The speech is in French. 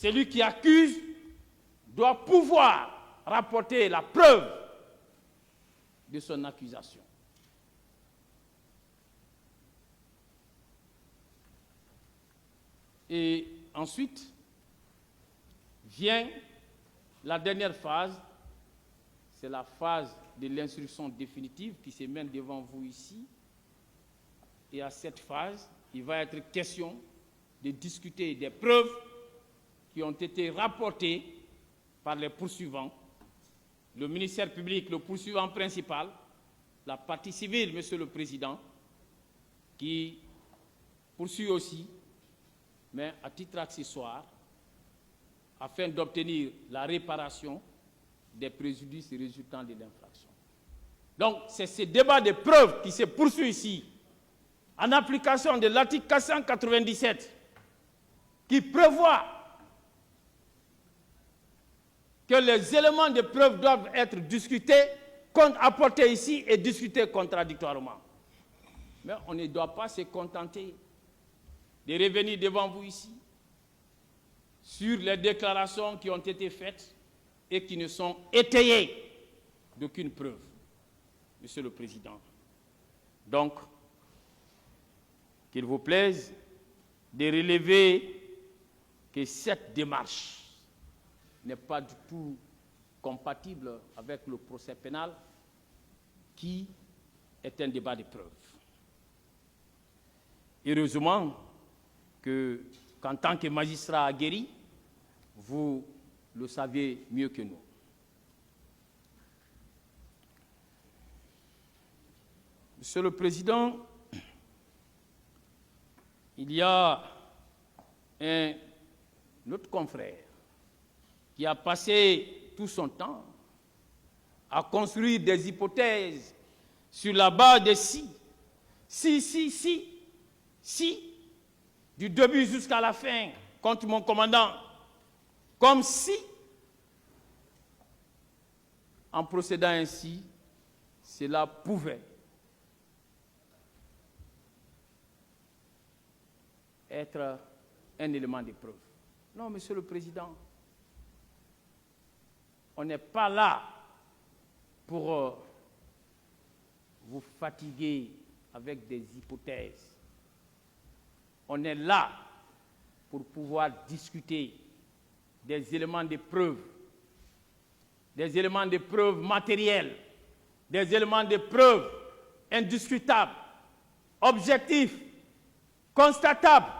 celui qui accuse doit pouvoir rapporter la preuve de son accusation. Et ensuite vient la dernière phase, c'est la phase de l'instruction définitive qui se mène devant vous ici. Et à cette phase, il va être question de discuter des preuves qui ont été rapportées par les poursuivants, le ministère public, le poursuivant principal, la partie civile, Monsieur le Président, qui poursuit aussi, mais à titre accessoire, afin d'obtenir la réparation des préjudices résultant de l'infraction. Donc, c'est ce débat de preuves qui se poursuit ici, en application de l'article 497, qui prévoit que les éléments de preuve doivent être discutés, apportés ici et discutés contradictoirement. Mais on ne doit pas se contenter de revenir devant vous ici sur les déclarations qui ont été faites et qui ne sont étayées d'aucune preuve, Monsieur le Président. Donc, qu'il vous plaise de relever que cette démarche n'est pas du tout compatible avec le procès pénal qui est un débat de preuves. Heureusement qu'en tant que magistrat aguerri, vous le savez mieux que nous. Monsieur le Président, il y a un autre confrère qui a passé tout son temps à construire des hypothèses sur la base de si, du début jusqu'à la fin, contre mon commandant, comme si, en procédant ainsi, cela pouvait être un élément de preuve. Non, Monsieur le Président, on n'est pas là pour vous fatiguer avec des hypothèses. On est là pour pouvoir discuter des éléments de preuve, des éléments de preuve matériels, des éléments de preuve indiscutables, objectifs, constatables,